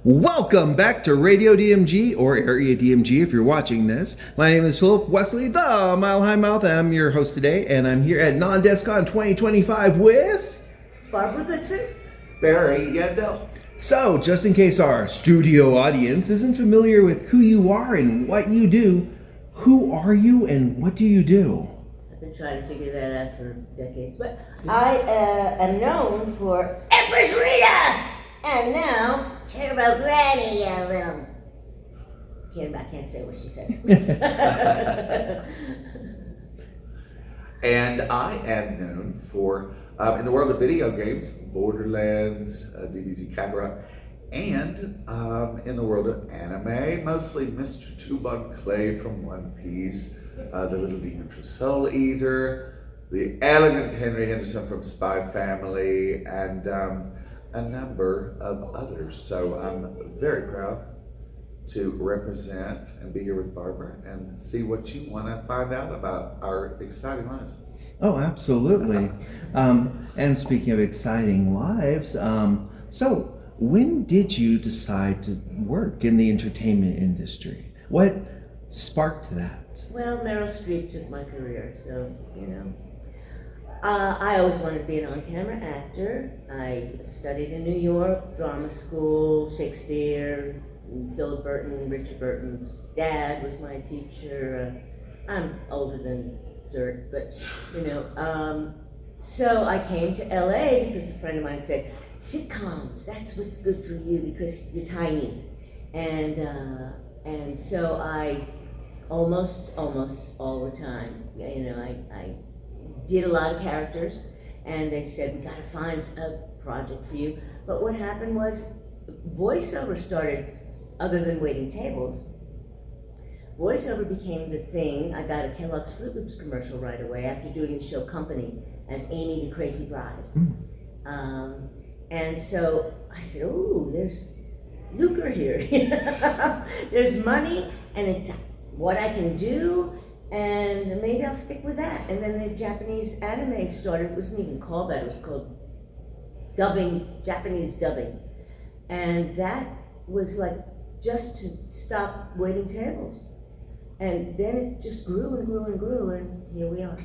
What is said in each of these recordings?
Welcome back to Radio DMG, or Area DMG if you're watching this. My name is Philip Wesley, the Mile High Mouth. I'm your host today, and I'm here at Nan Desu 2025 with... Barbara Goodson. Barry Yandell. So, just in case our studio audience isn't familiar with who you are and what you do, who are you and what do you do? I've been trying to figure that out for decades, but I am known for Empress Rita! And now, care about Granny a little. Can't say what she said. And I am known for, in the world of video games, Borderlands, DBZ Kakarot, and in the world of anime, mostly Mr. Tuban Clay from One Piece, the little demon from Soul Eater, the elegant Henry Henderson from Spy Family, and a number of others. So I'm very proud to represent and be here with Barbara and see what you want to find out about our exciting lives. Oh, absolutely. And speaking of exciting lives, so when did you decide to work in the entertainment industry? What sparked that? Well, Meryl Streep took my career, so, you know. I always wanted to be an on-camera actor. I studied in New York, drama school, Shakespeare, Philip Burton, Richard Burton's dad was my teacher. I'm older than dirt, but, you know. So I came to LA because a friend of mine said, sitcoms, that's what's good for you because you're tiny. And so I almost all the time, you know, I did a lot of characters, and they said, we gotta find a project for you. But what happened was, voiceover started, other than waiting tables, voiceover became the thing. I got a Kellogg's Fruit Loops commercial right away after doing the show Company as Amy the Crazy Bride. And so I said, oh, there's lucre here. There's money, and it's what I can do, and maybe I'll stick with that. And then the Japanese anime started. It wasn't even called that. It was called dubbing, Japanese dubbing. And that was like just to stop waiting tables. And then it just grew and grew and grew, and here we are.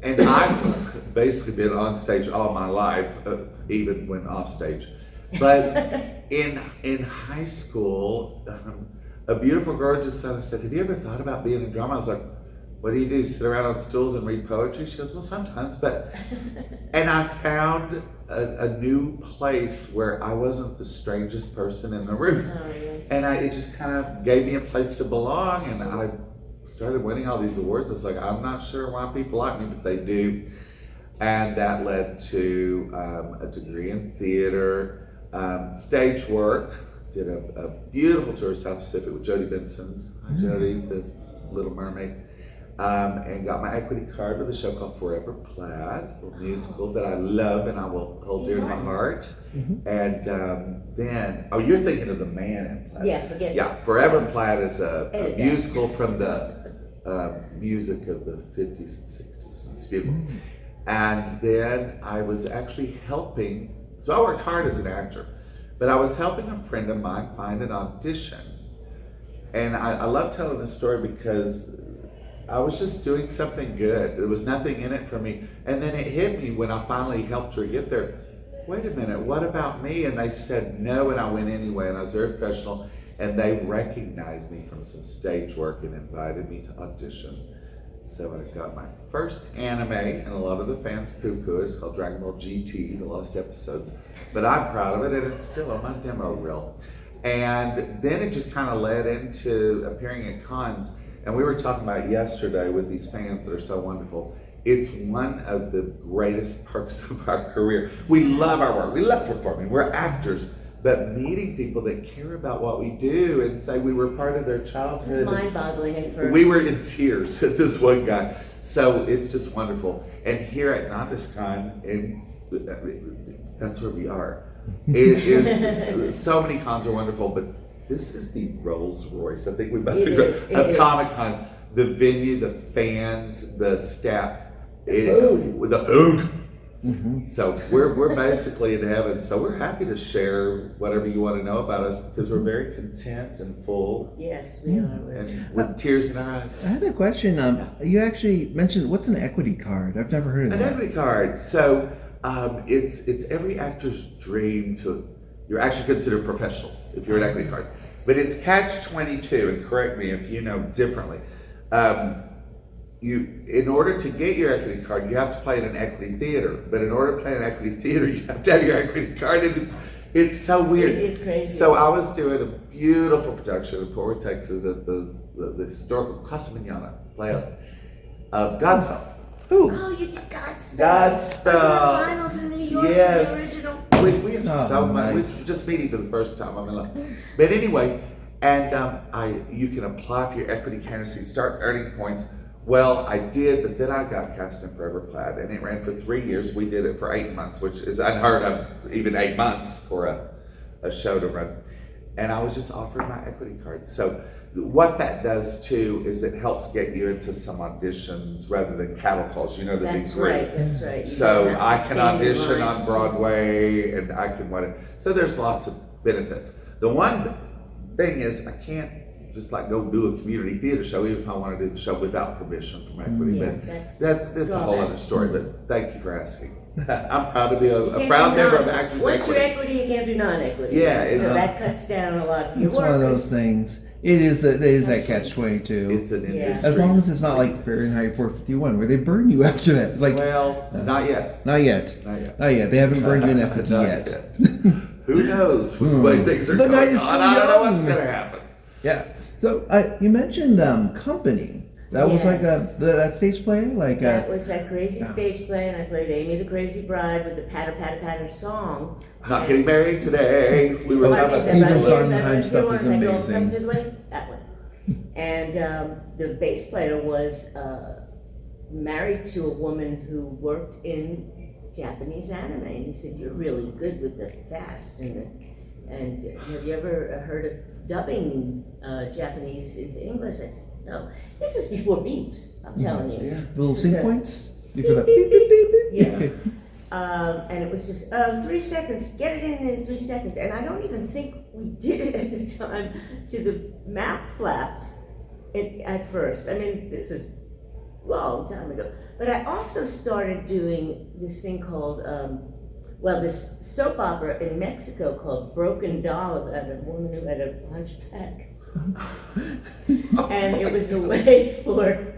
And I've basically been on stage all my life, even when off stage. But in high school, a beautiful girl just said, have you ever thought about being in drama? I was like, what do? Sit around on stools and read poetry? She goes, well, sometimes, but... And I found a new place where I wasn't the strangest person in the room. Oh, yes. And it just kind of gave me a place to belong, and I started winning all these awards. It's like, I'm not sure why people like me, but they do. And that led to a degree in theater, stage work. Did a beautiful tour of South Pacific with Jodie Benson. Hi, Jodie, the Little Mermaid. And got my equity card with a show called Forever Plaid, a musical that I love and I will hold dear to my heart. And then, you're thinking of The Man in Plaid. Yeah, forget it. Yeah, Forever Plaid is a musical from the music of the 50s and 60s. It's beautiful. And then I was actually helping, so I worked hard as an actor. But I was helping a friend of mine find an audition. And I love telling this story because I was just doing something good. There was nothing in it for me. And then it hit me when I finally helped her get there. Wait a minute, what about me? And they said no, and I went anyway, and I was very professional. And they recognized me from some stage work and invited me to audition. So I got my first anime, and a lot of the fans poo-poo it. It's called Dragon Ball GT, the lost episodes. But I'm proud of it, and it's still on my demo reel. And then it just kind of led into appearing at cons. And we were talking about yesterday with these fans that are so wonderful. It's one of the greatest perks of our career. We love our work. We love performing. We're actors. But meeting people that care about what we do and say we were part of their childhood. It's mind-boggling at first. We were in tears at this one guy. So it's just wonderful. And here at Nan Desu, that's where we are. It is, so many cons are wonderful, but this is the Rolls Royce. I think we both agree of Comic Cons. The venue, the fans, the staff, the food. So we're basically in heaven. So we're happy to share whatever you want to know about us because we're very content and full Yes, we are. and with tears in our eyes. I had a question. You actually mentioned, what's an equity card? I've never heard of An that. equity card. So it's every actor's dream to. You're actually considered professional if you're an equity card, but it's catch-22. And correct me if you know differently. In order to get your equity card, you have to play in an equity theater. But in order to play in an equity theater, you have to have your equity card, and it's so weird. It is crazy. So I was doing a beautiful production in Fort Worth, Texas, at the historical Casa Manana Playhouse of Godspell. Ooh. Oh, you did Godspell. Godspell. Was in the finals in New York. Yes. The original. We have so much. We're Nice. just meeting for the first time. I'm in love. But anyway, and you can apply for your equity candidacy, start earning points. Well, I did, but then I got cast in Forever Plaid, and it ran for 3 years. We did it for 8 months, which is unheard of, even 8 months for a show to run. And I was just offered my equity card. So what that does too is it helps get you into some auditions rather than cattle calls. You know the big That's three. right. That's right. You So don't have to I can stand in audition line. on Broadway, and I can whatever. So there's lots of benefits. The one thing is I can't just like go do a community theater show, even if I want to do the show without permission from equity. Yeah, But that's a whole drawback. other story. But thank you for asking. I'm proud to be You a can't proud do member of non- Actors Once you're Equity. equity, you can't do non-equity. Yeah, so it's- that cuts down a lot of your It's work. one of those things. It is that catch-22. It's an Yeah. industry. As long as it's not like Fahrenheit 451, where they burn you after that. It's like, Well, not yet. not yet. Not yet. Not yet. They haven't burned you in effigy Not yet. Who knows with the way things are The going night on? is still I don't know what's young. going to happen. Yeah. So you mentioned company. That was like Yes. that stage play, like That was that crazy yeah. stage play, and I played Amy the Crazy Bride with the patter patter patter song. Not getting married today. We were Like talking about Steven Steven Sondheim stuff is amazing. That one. And the bass player was married to a woman who worked in Japanese anime, and he said, "You're really good with the fast and have you ever heard of dubbing Japanese into English?" I said, "No, this is before beeps. I'm telling you." Yeah. little This sync is a- points before the beep beep beep beep. Yeah. And it was just 3 seconds. Get it in 3 seconds. And I don't even think we did it at the time to the mouth flaps at first. I mean, this is a long time ago. But I also started doing this thing called, this soap opera in Mexico called Broken Doll about a woman who had a hunchback. And it was a way for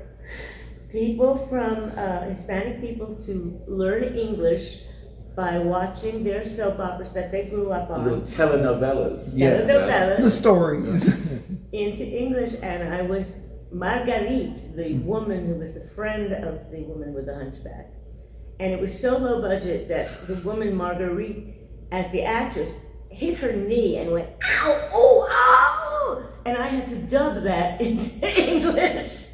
people from Hispanic people to learn English by watching their soap operas that they grew up on Little telenovelas. Yes. Telenovelas. The stories. into English, and I was Marguerite, the woman who was the friend of the woman with the hunchback. And it was so low budget that the woman Marguerite, as the actress, hit her knee and went, "Ow, oh, ow!" And I had to dub that into English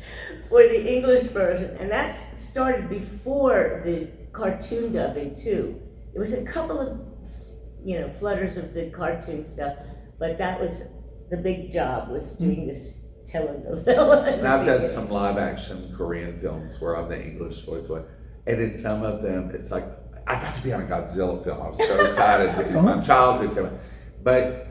for the English version. And that started before the cartoon dubbing too. There was a couple of, flutters of the cartoon stuff, but that was the big job, was doing this telenovela. And I've done some live action Korean films where I'm the English voice. And in some of them, it's like, I got to be on a Godzilla film. I was so excited. My childhood came out. But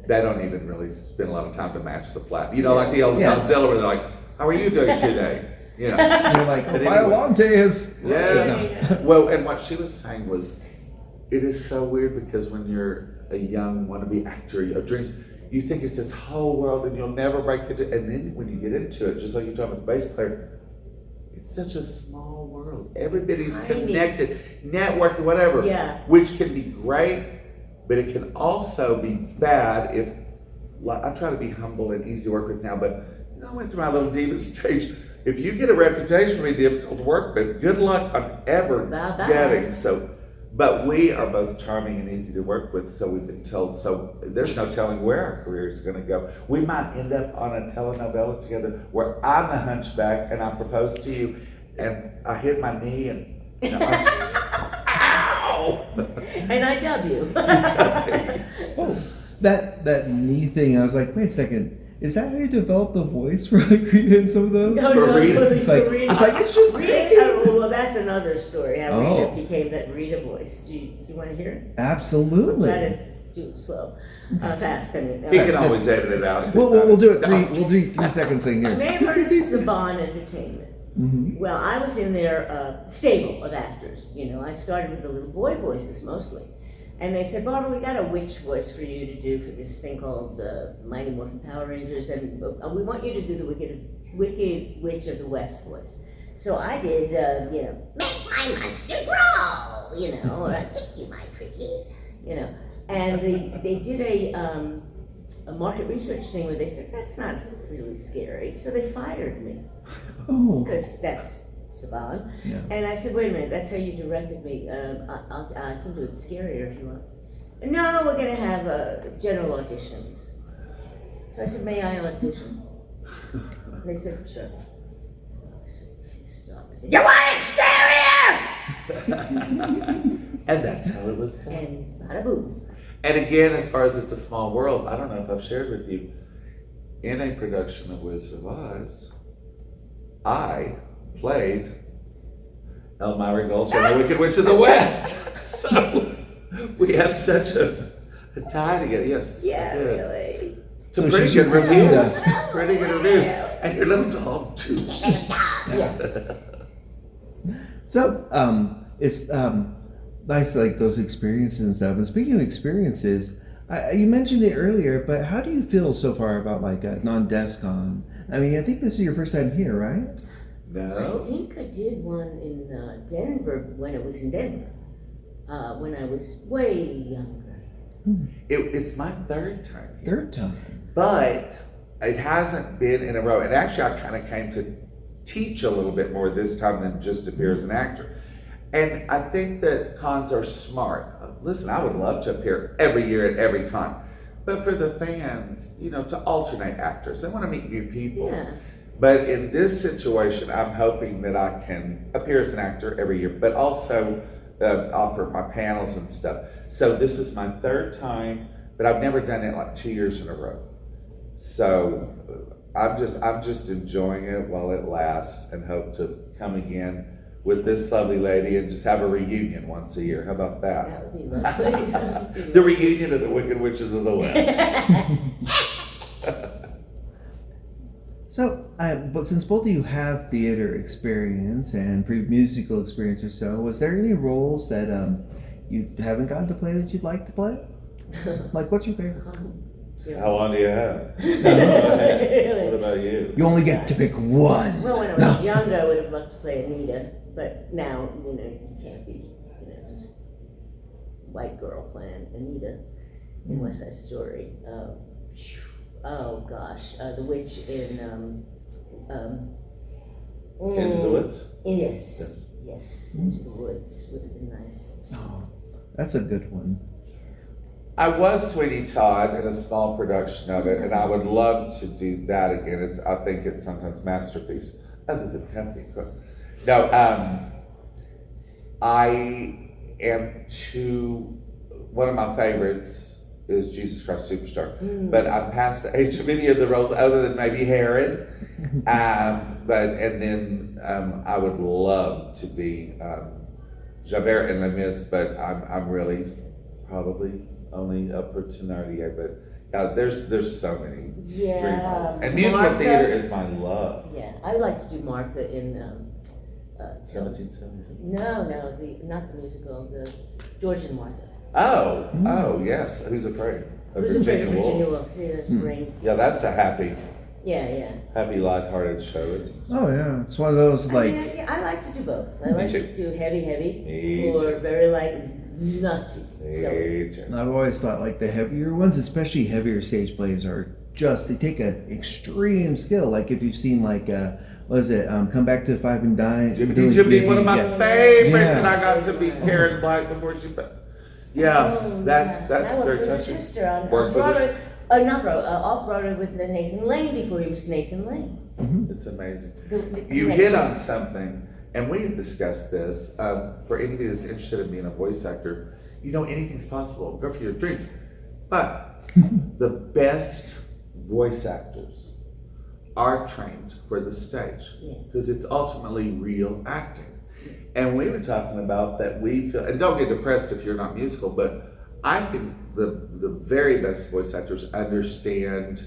they don't even really spend a lot of time to match the flap. Like the old Yeah. Godzilla where they're like, "How are you doing today?" You're like, But Violante is. Yeah. Well, and what she was saying was, it is so weird because when you're a young wannabe actor, your dreams, you think it's this whole world and you'll never break into it. And then when you get into it, just like you're talking about the bass player, it's such a small world. Everybody's Tiny. connected, networking, whatever. Yeah. Which can be great, but it can also be bad if, like, I try to be humble and easy to work with now, but I went through my little diva stage. If you get a reputation for being difficult to work with, good luck on ever Bye-bye. getting. So, but we are both charming and easy to work with, so we've been told. So there's no telling where our career is going to go. We might end up on a telenovela together where I'm the hunchback and I propose to you, and I hit my knee and ow! And I dub you. Oh, that knee thing. I was like, wait a second. Is that how you developed the voice for like Rita and some of those? For Rita. It's like it's just Rita. Well, that's another story. How Oh. Rita became that Rita voice. Do you want to hear it? Absolutely. Try to do it slow, fast. I mean, He can always edit it out. if it's We'll do it not- we'll do 3 seconds thing You here. may have heard of Saban Entertainment. Mhm. Well, I was in their stable of actors. You know, I started with the little boy voices mostly. And they said, Barbara, we got a witch voice for you to do for this thing called the Mighty Morphin Power Rangers, and we want you to do the Wicked Witch of the West voice. So I did, you know, make my monster grow, you know, or thank you, my pretty, you know. And they did a market research thing where they said, that's not really scary. So they fired me, Oh. because that's Saban. Yeah. And I said, wait a minute, that's how you directed me. I can do it scarier if you want. No, we're going to have general auditions. So I said, may I audition? And they said, sure. So I was so pissed off. I said, you want it scarier? And that's how it was born. And bada boom. And again, as far as It's a Small World, I don't know if I've shared with you, in a production of Wizard of Oz, I played Elmira Gulch and the Wicked Witch of the West. So we have such a tie together. Yes, Yeah, I did. really. To So pretty she's good your reviews. Rita. Pretty good reviews. And your little dog too. Yes. So it's nice like those experiences and stuff. And speaking of experiences, you mentioned it earlier, but how do you feel so far about like Nan Desu? I mean, I think this is your first time here, right? I No. think I did one in Denver when it was in Denver, when I was way younger. It's my third time here. Third time. But it hasn't been in a row. And actually, I kind of came to teach a little bit more this time than just appear as an actor. And I think that cons are smart. Listen, I would love to appear every year at every con. But for the fans, you know, to alternate actors, they want to meet new people. Yeah. But in this situation, I'm hoping that I can appear as an actor every year, but also offer my panels and stuff. So this is my third time, but I've never done it like 2 years in a row. So I'm just enjoying it while it lasts, and hope to come again with this lovely lady and just have a reunion once a year. How about that? That would be lovely. The reunion of the Wicked Witches of the West. So, but since both of you have theater experience and musical experience or so, was there any roles that you haven't gotten to play that you'd like to play? Like, what's your favorite? How long do you have? What about you? You only get to pick one. Well, when I was younger, I would have loved to play Anita, but now, you know, you can't be, you know, just white girl playing Anita in West Side Story. Oh gosh, the witch in Into the Woods? Yes, Into the Woods would have been nice. Oh, that's a good one. I was Sweeney Todd in a small production of it, and I would love to do that again. I think it's sometimes masterpiece, other than Company Cook. No, I am one of my favorites is Jesus Christ Superstar, but I'm past the age of any of the roles other than maybe Herod. And then I would love to be Javert in Les Mis, but I'm really probably only up for Thenardier. But yeah, there's so many dream roles, and musical Martha. theater is my love. Yeah, I would like to do Martha in 1770s. No, not the musical, the George and Martha. Oh, yes. Who's Afraid? Of Who's Afraid Virginia of Virginia Woolf. Woolf? Yeah, Ring. Yeah, that's a happy, Yeah. lighthearted show, isn't it? Oh yeah, it's one of those like. I like to do both. I like too. to do heavy, Me or too. very light, nutsy. Silly. I've always thought like the heavier ones, especially heavier stage plays, are they take an extreme skill. Like if you've seen like what is it? Come Back to Five and Dine. Jiminy, one of my Yeah. favorites, Yeah. and I got to meet Karen Black before she. That's I very worked with her touching. sister on Worked with her Broadway, not Broadway, off Broadway with Nathan Lane before he was Nathan Lane. It's amazing. The You hit on connections. something, and we've discussed this. For anybody that's interested in being a voice actor, you know anything's possible. Go for your dreams. But the best voice actors are trained for the stage because it's ultimately real acting. And we were talking about that we feel, and don't get depressed if you're not musical, but I think the very best voice actors understand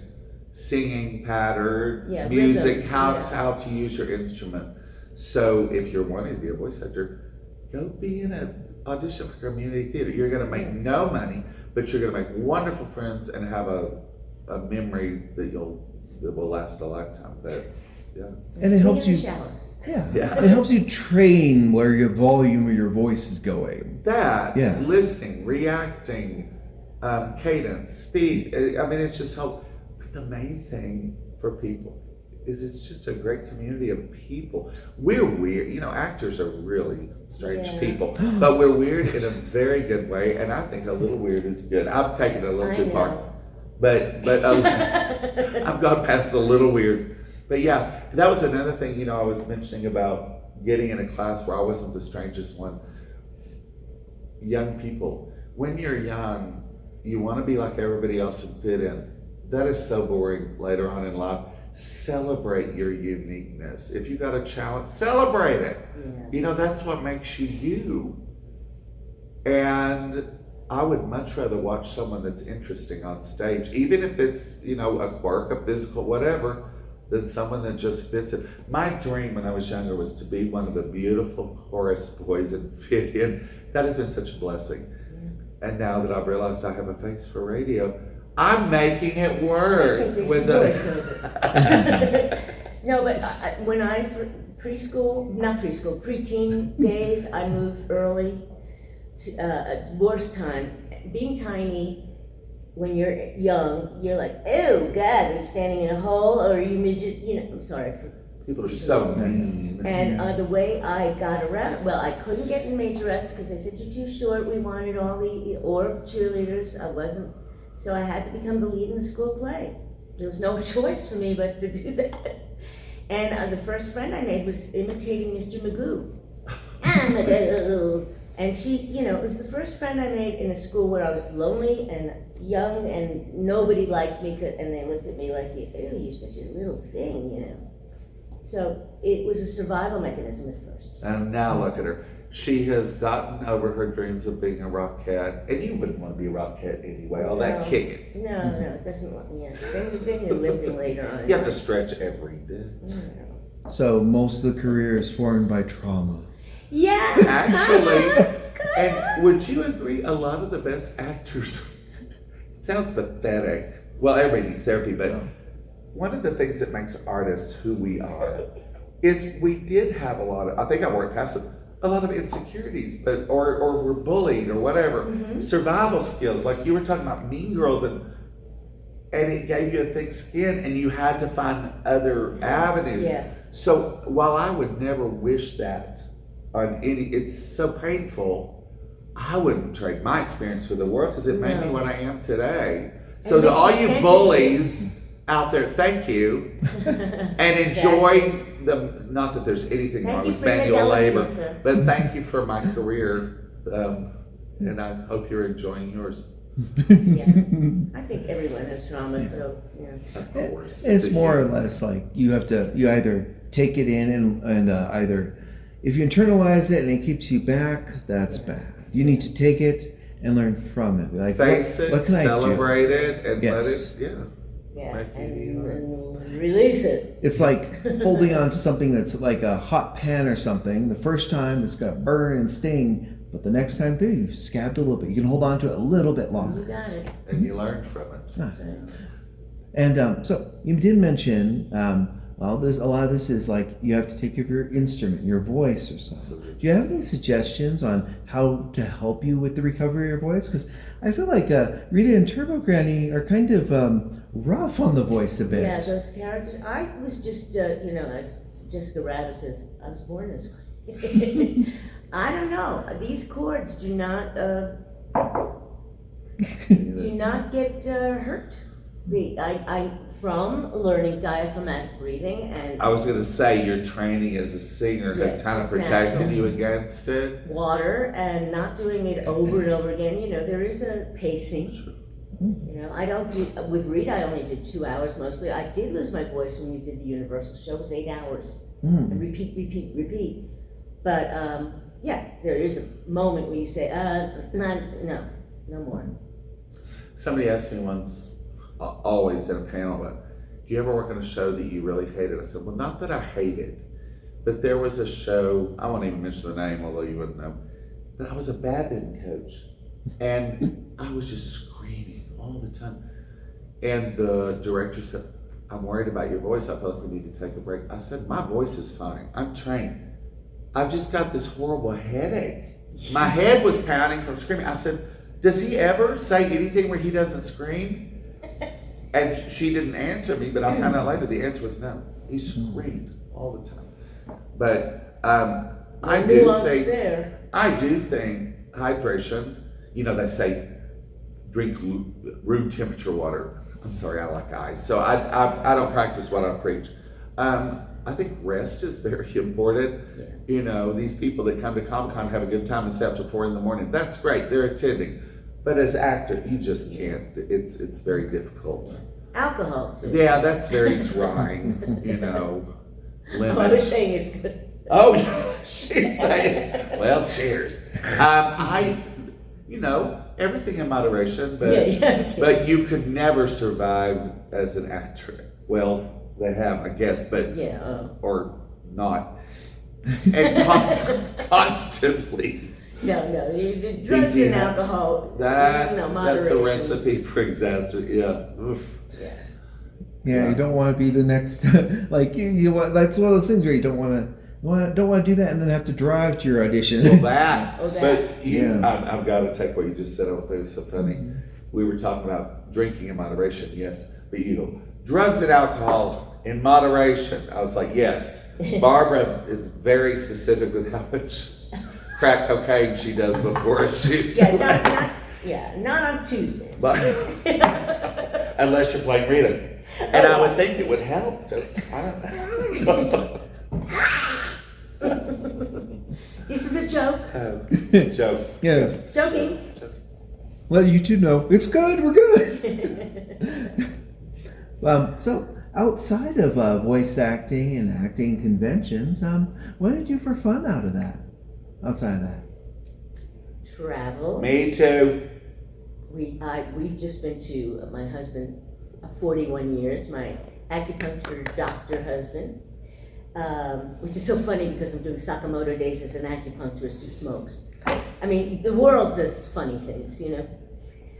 singing pattern, music, rhythm, how to use your instrument. So if you're wanting to be a voice actor, go be in an audition for community theater. You're going to make no money, but you're going to make wonderful friends and have a memory that will last a lifetime. And it helps you. Yeah. It helps you train where your volume of your voice is going. Listening, reacting, cadence, speed. I mean, it's just how. But the main thing for people is it's just a great community of people. We're weird, actors are really strange people, but we're weird in a very good way, and I think a little weird is good. I've taken it a little too far, but I've gone past the little weird. But yeah, that was another thing, I was mentioning about getting in a class where I wasn't the strangest one. Young people, when you're young, you want to be like everybody else and fit in. That is so boring later on in life. Celebrate your uniqueness. If you got a challenge, celebrate it. That's what makes you you. And I would much rather watch someone that's interesting on stage, even if it's, a quirk, a physical, whatever, than someone that just fits it. My dream when I was younger was to be one of the beautiful chorus boys and fit in. That has been such a blessing. And now that I've realized I have a face for radio, I'm making it work. No, but when preteen days, I moved early to worst time. Being tiny, when you're young, you're like, oh God, are you standing in a hole or are you midget? I'm sorry. People are so mean. And the way I got around, I couldn't get in majorettes because they said you're too short. We wanted all or cheerleaders. I wasn't. So I had to become the lead in the school play. There was no choice for me but to do that. And the first friend I made was imitating Mr. Magoo. Magoo. And she, it was the first friend I made in a school where I was lonely and young and nobody liked me, and they looked at me like, oh, you're such a little thing, So it was a survival mechanism at first. And now look at her. She has gotten over her dreams of being a rockette, and you wouldn't want to be a rockette anyway, all that kicking. No, it doesn't want me. Then you're limping later on. You have to stretch every day. So most of the career is formed by trauma. Yeah. Actually, and would you agree, a lot of the best actors, it sounds pathetic. Well, everybody needs therapy, but one of the things that makes artists who we are is we did have I think I worked past it, a lot of insecurities, or were bullied or whatever. Survival skills, like you were talking about Mean Girls, and it gave you a thick skin and you had to find other avenues. So while I would never wish that on it's so painful, I wouldn't trade my experience for the world because it made me what I am today. So to all you bullies out there, thank you. And enjoy not that there's anything wrong with manual labor, but thank you for my career. And I hope you're enjoying yours. I think everyone has trauma, so Of course. It's more or less like you either take it in and either, if you internalize it and it keeps you back, that's bad. You need to take it and learn from it. Like, face what it, can celebrate it, and Yes. let it, and release it. It's like holding on to something that's like a hot pan or something. The first time it's got burn and sting, but the next time through you've scabbed a little bit. You can hold on to it a little bit longer. You got it. and you learn from it. And so you did mention, a lot of this is like you have to take care of your instrument, your voice or something. Absolutely. Do you have any suggestions on how to help you with the recovery of your voice? Because I feel like Rita and Turbo Granny are kind of rough on the voice a bit. Yeah, those characters. I was just, as Jessica Rabbit says, I was born this way. I don't know. These chords do not get hurt. From learning diaphragmatic breathing and I was going to say your training as a singer has kind of protected natural. you against it. Water and not doing it over and over again. There is a pacing. You know, I don't do, with Reed, I only did 2 hours mostly. I did lose my voice when we did the Universal show. It was 8 hours. And repeat. But, yeah, there is a moment where you say, no more. Somebody asked me once, always in a panel, do you ever work on a show that you really hated? I said, well, not that I hated, but there was a show, I won't even mention the name, although you wouldn't know, but I was a badminton coach, and I was just screaming all the time. And the director said, I'm worried about your voice. I feel like we need to take a break. I said, my voice is fine. I'm trained. I've just got this horrible headache. My head was pounding from screaming. I said, does he ever say anything where he doesn't scream? And she didn't answer me, but I found out later the answer was no. He screamed all the time. But I do think hydration, you know, they say drink room temperature water. I'm sorry, I like ice. So I don't practice what I preach. I think rest is very important. Yeah. You know, these people that come to Comic-Con have a good time and stay up till 4 a.m. That's great, they're attending. But as actor, you just can't. It's very difficult. Alcohol too. Yeah, that's very drying, you know. Limit. Oh, I was saying it's good. Oh, she's saying, well, cheers. You know, everything in moderation, but you could never survive as an actor. Well, they have, I guess, but or not, and constantly. No, drugs and alcohol. That's a recipe for disaster. Yeah. Oof. Yeah, you don't want to be the next like you want. That's one of those things where you don't want to do that and then have to drive to your audition. Well, but I've got to take what you just said. I thought it was so funny. Mm-hmm. We were talking about drinking in moderation, yes, but you go drugs and alcohol in moderation. I was like, yes. Barbara is very specific with how much crack cocaine she does before a shoot. Not on Tuesdays. But, unless you're playing Rita. And I would think it would help. So, this is a joke. Joke. Yes. Joking. Let you two know it's good. We're good. So outside of voice acting and acting conventions, what did you do for fun out of that? Outside of that, travel. Me too. We've just been to my husband. 41 years, my acupuncture doctor husband, which is so funny because I'm doing Sakamoto days as an acupuncturist who smokes. I mean, the world does funny things, you know.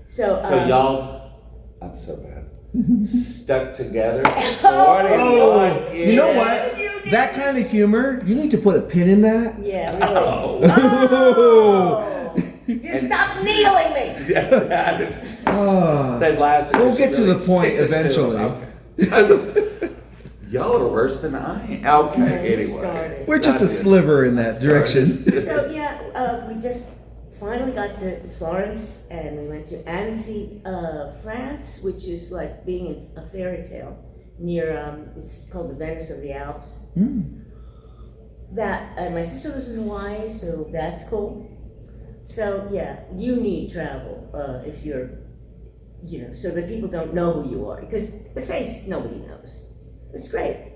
So y'all, I'm so bad, stuck together. You know what? That kind of humor, you need to put a pin in that. Yeah, really. Oh. You stop needling me. They lasted. We'll get to the point eventually. Okay. Y'all are worse than I am. Okay, anyway. We're just a sliver in that direction. So we just finally got to Florence and we went to Annecy, France, which is like being in a fairy tale near, it's called the Venice of the Alps. My sister lives in Hawaii, so that's cool. So yeah, you need travel if you're, you know, so that people don't know who you are, because the face nobody knows. It's great.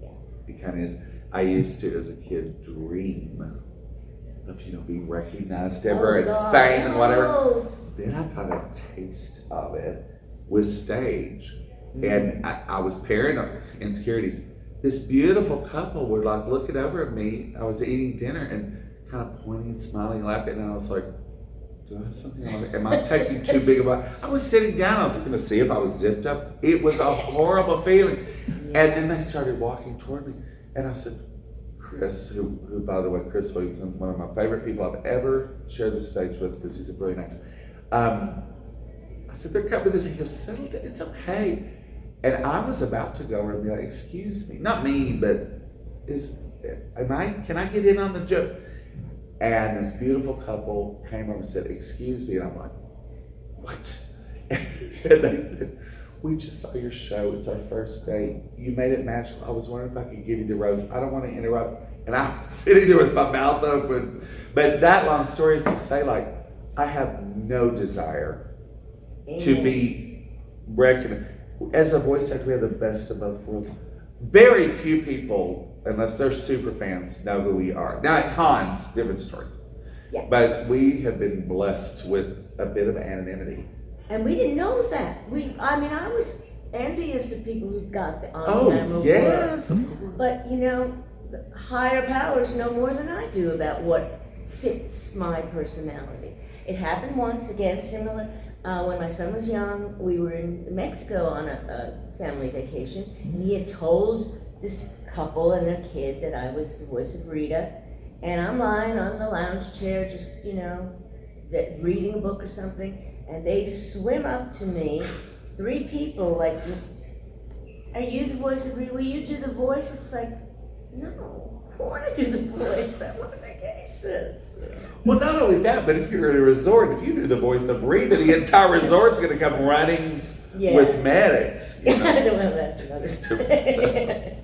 Yeah. It kind of is. I used to, as a kid, dream of being recognized ever and fame and whatever. Then I got a taste of it with stage, and I was paranoid, insecurities. This beautiful couple were like looking over at me. I was eating dinner and kind of pointing, smiling, laughing, and I was like, do I have something on it? Am I taking too big of a... I was sitting down, I was looking to see if I was zipped up. It was a horrible feeling. And then they started walking toward me, and I said, Chris, who by the way, Chris Williamson, one of my favorite people I've ever shared the stage with because he's a brilliant actor. I said, they're coming this way. He goes, settle down, it's okay. And I was about to go over and be like, excuse me, not me, but can I get in on the joke? And this beautiful couple came over and said, excuse me. And I'm like, what? And they said, we just saw your show. It's our first date. You made it magical. I was wondering if I could give you the rose. I don't want to interrupt. And I was sitting there with my mouth open. But that long story is to say, like, I have no desire to be recognized. As a voice actor, we have the best of both worlds. Very few people, unless they're super fans, know who we are. Now at cons, different story. Yeah. But we have been blessed with a bit of anonymity. And we didn't know that. I was envious of people who got the on-camera Oh, yes. work. But the higher powers know more than I do about what fits my personality. It happened once again, similar. When my son was young, we were in Mexico on a family vacation, and he had told this couple and their kid that I was the voice of Rita, and I'm lying on the lounge chair, just reading a book or something, and they swim up to me, 3 people, like, "Are you the voice of Rita? Will you do the voice?" It's like, no, I want to do the voice. I want a vacation. Well, not only that, but if you're at a resort, if you do the voice of Rita, the entire resort's going to come running with medics. I don't know, that's another story. Anyway,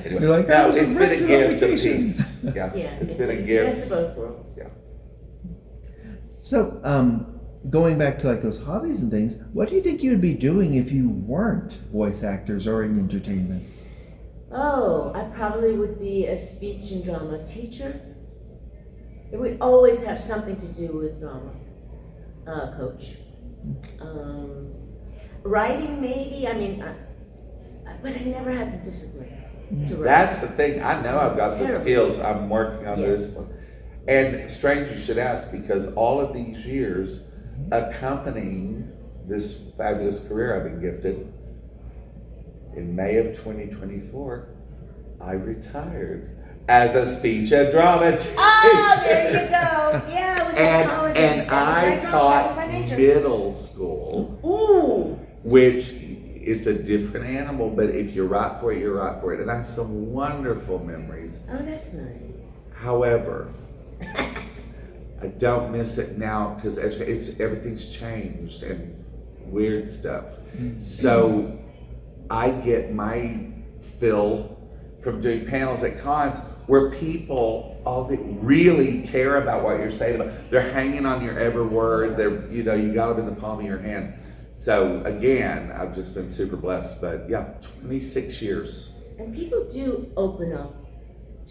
You're like, no, "Oh, it's been a rest of gift of vacation." peace. Yeah, Yeah, it's been a the gift. best of both worlds. Yeah. So, going back to like those hobbies and things, what do you think you'd be doing if you weren't voice actors or in entertainment? Oh, I probably would be a speech and drama teacher. It would always have something to do with drama. Coach. Writing, maybe. But I never had the discipline to write. That's the thing. I know I've got the Terrible. skills. I'm working on Yeah. this one. And strange you should ask, because all of these years accompanying this fabulous career I've been gifted, in May of 2024, I retired as a speech and drama teacher. Oh, there you go. Yeah, I was in college. And I that was taught my major. middle school, Ooh. which it's a different animal, but if you're right for it, you're right for it. And I have some wonderful memories. Oh, that's nice. However, I don't miss it now because everything's changed and weird stuff. So I get my fill from doing panels at cons where people really care about what you're saying. They're hanging on your every word. You got them in the palm of your hand. So again, I've just been super blessed. But yeah, 26 years. And people do open up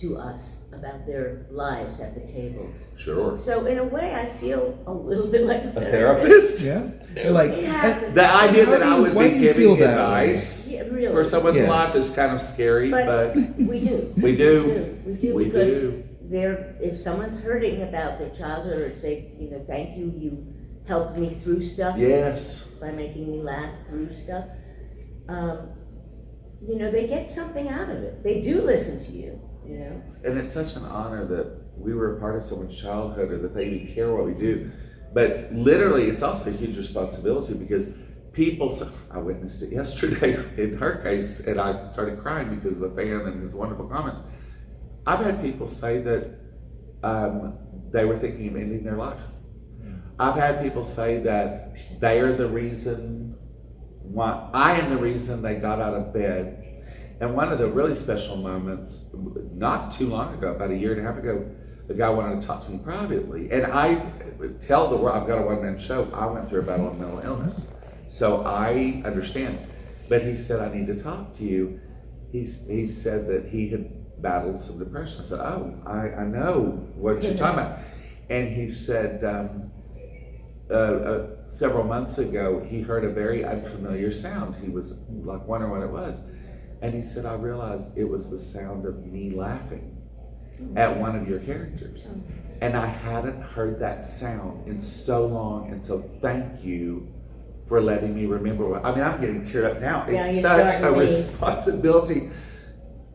to us about their lives at the tables. Sure. So in a way, I feel a little bit like a A therapist. therapist? Yeah. You're like, It happens. The idea that I would Why be do you giving feel that advice Yeah, really. for someone's Yes. life is kind of scary, but we do. we do. We do We because do. if someone's hurting about their childhood or say, thank you, you helped me through stuff. Yes. By making me laugh through stuff. They get something out of it. They do listen to you, And it's such an honor that we were a part of someone's childhood or that they even care what we do. But literally, it's also a huge responsibility because I witnessed it yesterday in her case, and I started crying because of the fan and his wonderful comments. I've had people say that they were thinking of ending their life. I've had people say that they are the reason why, I am the reason they got out of bed. And one of the really special moments, not too long ago, about 1.5 years ago, the guy wanted to talk to me privately. And I tell the world, I've got a one-man show, I went through a battle of mental illness. So I understand. But he said, I need to talk to you. He said that he had battled some depression. I said, oh, I know what you're talking about. And he said, several months ago, he heard a very unfamiliar sound. He was like wondering what it was. And he said, I realized it was the sound of me laughing at one of your characters. And I hadn't heard that sound in so long. And so thank you for letting me remember. I'm getting teared up now. It's such a responsibility.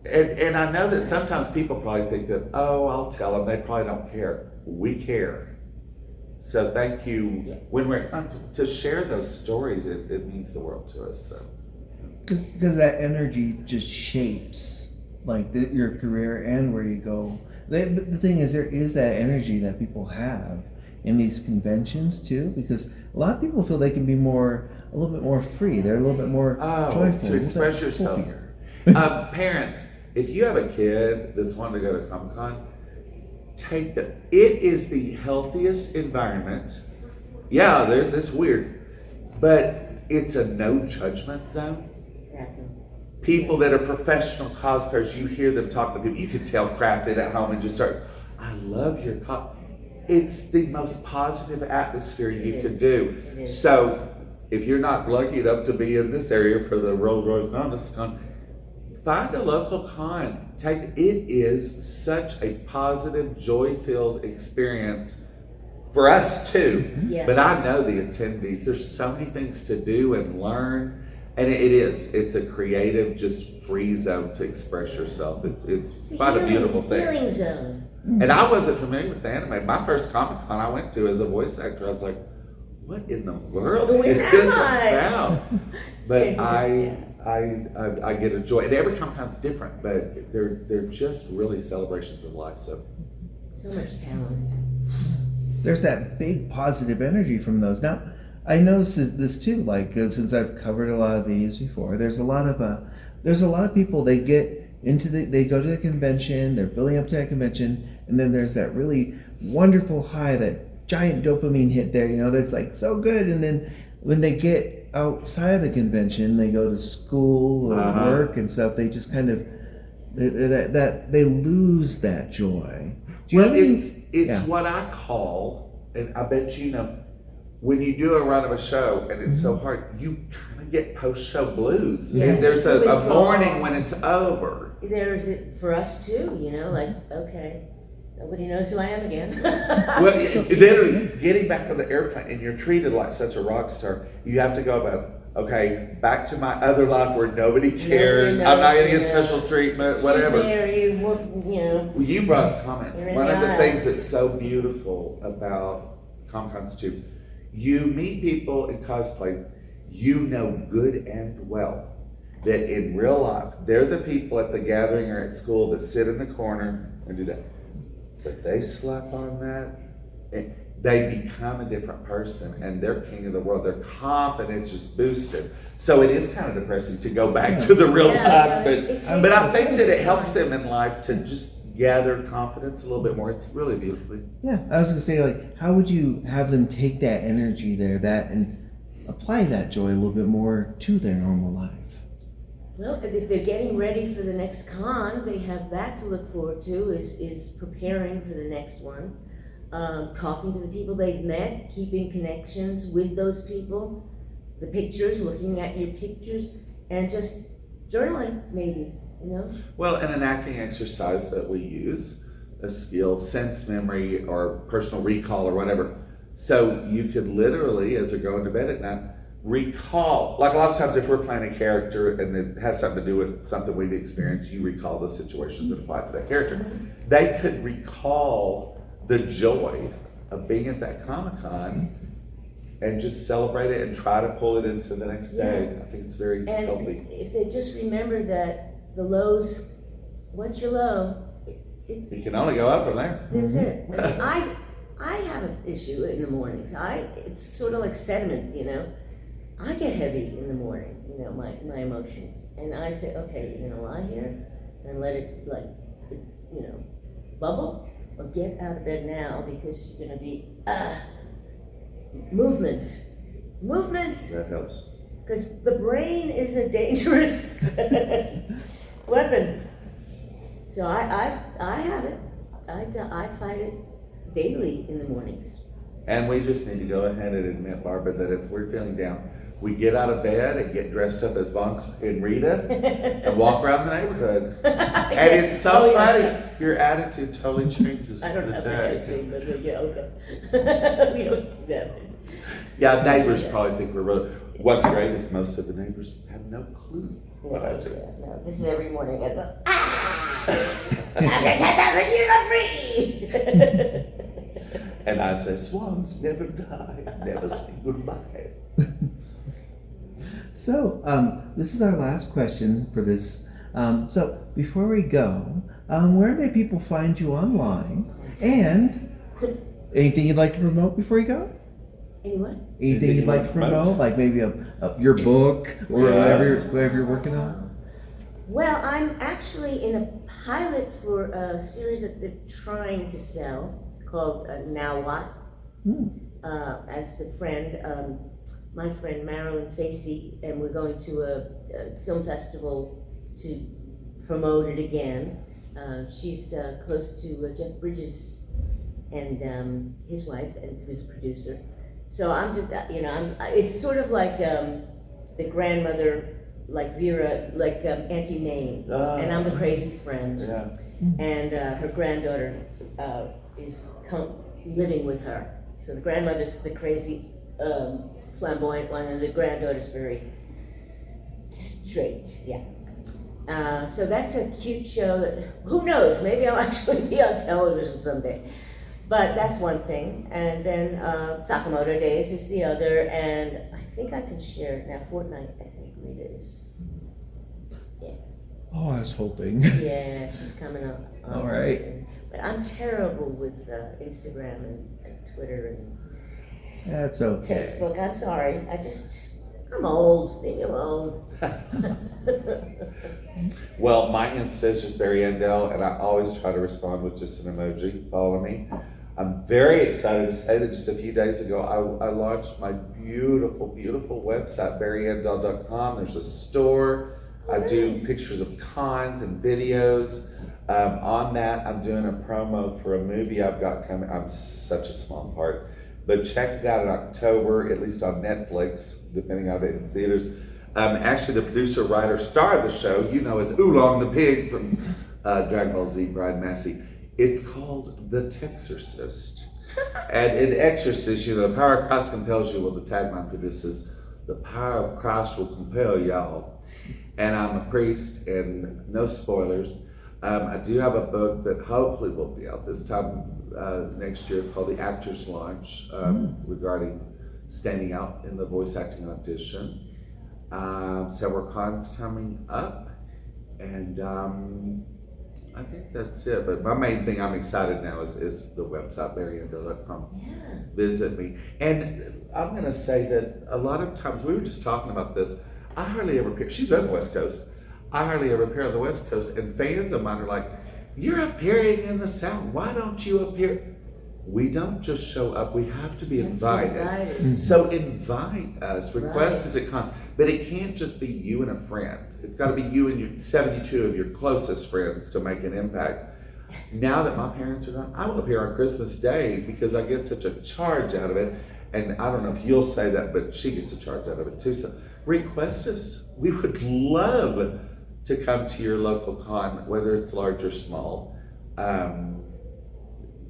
And I know that sometimes people probably think that, oh, I'll tell them. They probably don't care. We care. So thank you. When we're to share those stories, it means the world to us. So. Because that energy just shapes your career and where you go. The thing is, there is that energy that people have in these conventions too, because a lot of people feel they can be a little bit more free. They're a little bit more joyful to express yourself. Parents, if you have a kid that's wanting to go to Comic-Con, take them. It is the healthiest environment. Yeah, there's this weird, but it's a no judgment zone. Exactly. People that are professional cosplayers, you hear them talking to people, you can tell crafted at home and just start, I love your It's the most positive atmosphere you can do. So if you're not lucky enough to be in this area for the Rolls Royce Con, find a local con. It is such a positive, joy-filled experience for us too. Yeah. But I know the attendees, there's so many things to do and learn. And it's a creative, just free zone to express yourself. It's quite a beautiful thing. Healing zone. And I wasn't familiar with anime. My first Comic Con I went to as a voice actor, I was like, what in the world is this about? But I get a joy. And every Comic Con's different, but they're just really celebrations of life. So much talent. There's that big positive energy from those. Now, I noticed this too, like since I've covered a lot of these before, there's a lot of people, they go to the convention, they're building up to that convention, and then there's that really wonderful high, that giant dopamine hit there, that's like so good. And then when they get outside of the convention, they go to school or work and stuff, they just kind of, they lose that joy. Do you have any? It's what I call, and I bet when you do a run of a show and it's so hard, you kind of get post-show blues. Yeah. And there's a morning when it's over. There's it for us too, like, okay, nobody knows who I am again. Well, literally, getting back on the airplane and you're treated like such a rock star, you have to go about, okay, back to my other life where nobody cares, I'm not going to get special treatment, whatever. You brought a comment. One of the things that's so beautiful about Comic-Cons too, you meet people in cosplay, good and well that in real life, they're the people at the gathering or at school that sit in the corner and do that. But they slap on that, they become a different person and they're king of the world. Their confidence just boosted. So it is kind of depressing to go back to the real life, but I think that it helps them in life to just gather confidence a little bit more. It's really beautiful. Yeah, I was gonna say, like, how would you have them take that energy there, and apply that joy a little bit more to their normal life? Well, if they're getting ready for the next con, they have that to look forward to, is preparing for the next one, talking to the people they've met, keeping connections with those people, the pictures, looking at your pictures, and just journaling, maybe. Well, and an acting exercise that we use, a skill, sense memory or personal recall or whatever. So you could literally, as they're going to bed at night, recall, like a lot of times if we're playing a character and it has something to do with something we've experienced, you recall those situations and apply it to that character. They could recall the joy of being at that Comic-Con and just celebrate it and try to pull it into the next day. I think it's very healthy. If they just remember that the lows, once you're low, you can only go up from there. That's it. I have an issue in the mornings. It's sort of like sediment, I get heavy in the morning, my emotions. And I say, okay, you're gonna lie here and let it bubble, or get out of bed now because you're gonna be, movement. That helps. Because the brain is a dangerous weapon. So I have it. I fight it daily in the mornings. And we just need to go ahead and admit, Barbara, that if we're feeling down, we get out of bed and get dressed up as Bon and Rita and walk around the neighborhood. And it's so funny. Your attitude totally changes I don't for the have day. anything, but yeah, okay. We don't do that. Yeah, neighbors probably think we're really. What's great is most of the neighbors have no clue what I do. No, this is every morning. I go, after 10,000 years, I'm free. And I say, swans never die. I never say goodbye. So, this is our last question for this. So, before we go, where may people find you online? And anything you'd like to promote before you go? Anyone? Anything you'd like to promote? Like maybe your book or whatever you're working on? Well, I'm actually in a pilot for a series that they're trying to sell called Now What? As the friend, my friend Marilyn Facey, and we're going to a film festival to promote it again. She's close to Jeff Bridges and his wife, and who's a producer. So I'm just, it's sort of like the grandmother, like Vera, like Auntie Mame, and I'm the crazy friend. Yeah. And her granddaughter is living with her. So the grandmother's the crazy, flamboyant one, and the granddaughter's very straight. Yeah. So that's a cute show that, who knows, maybe I'll actually be on television someday. But that's one thing. And then Sakamoto Days is the other, and I think I can share it now. Fortnite, I think Rita is. Yeah. Oh, I was hoping. Yeah, she's coming up. All right. But I'm terrible with Instagram and Twitter and That's okay. Facebook. I'm sorry. I'm old. Leave me alone. Well, my Insta is just Barry Yandell, and I always try to respond with just an emoji. Follow me. I'm very excited to say that just a few days ago, I launched my beautiful, beautiful website, barryandell.com. There's a store. I do pictures of cons and videos. On that, I'm doing a promo for a movie I've got coming. I'm such a small part. But check it out in October, at least on Netflix, depending on it in theaters. Actually, the producer, writer, star of the show, you know, is Oolong the Pig from Dragon Ball Z, Brian Massey. It's called The Texorcist. And in Exorcist, you know, the power of Christ compels you. Well, the tagline for this is, the power of Christ will compel y'all. And I'm a priest, and no spoilers. I do have a book that hopefully will be out this time next year called The Actors Launch, regarding standing out in the voice acting audition. Several cons coming up, and I think that's it. But my main thing I'm excited now is the website, barryandell.com. Yeah. Visit me. And I'm going to say that a lot of times, we were just talking about this, I hardly ever appear. She's on the West Coast. I hardly ever appear on the West Coast, and fans of mine are like, "You're appearing in the South. Why don't you appear?" We don't just show up. We have to be invited. So invite us. Request us at cons. But it can't just be you and a friend. It's got to be you and your 72 of your closest friends to make an impact. Now that my parents are gone, I will appear on Christmas Day because I get such a charge out of it. And I don't know if you'll say that, but she gets a charge out of it too. So request us. We would love to come to your local con, whether it's large or small.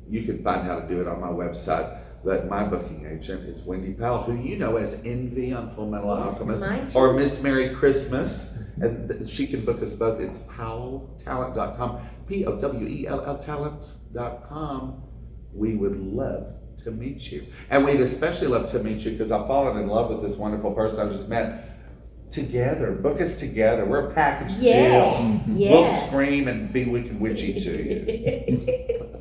You can find how to do it on my website. But my booking agent is Wendy Powell, who you know as Envy on Full Metal Alchemist, or Miss Merry Christmas. And she can book us both. It's powelltalent.com, Powell talent.com. We would love to meet you. And we'd especially love to meet you because I've fallen in love with this wonderful person I just met. Together, book us together. We're a package deal. Yeah. We'll scream and be wicked witchy to you.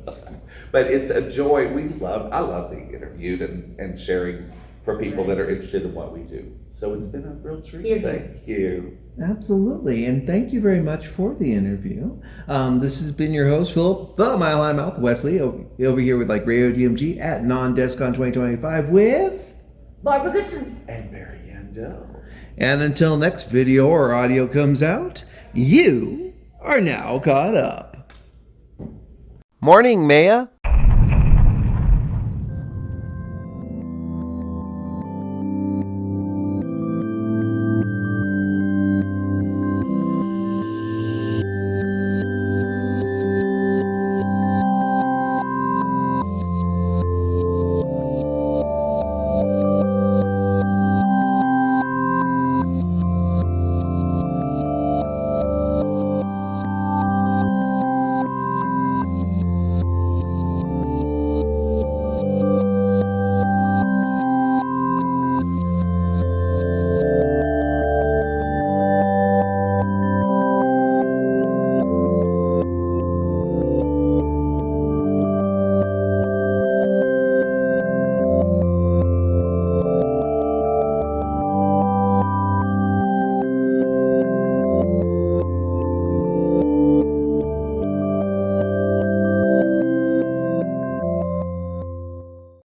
But it's a joy. I love being interviewed and sharing for people that are interested in what we do. So it's been a real treat. Thank you. Absolutely, and thank you very much for the interview. This has been your host, Philip, the Mile High Mouth Wesley, over here with like Radio DMG at Non-DesCon 2025 with Barbara Goodson and Barry Yandell. And until next video or audio comes out, you are now caught up. Morning, Maya.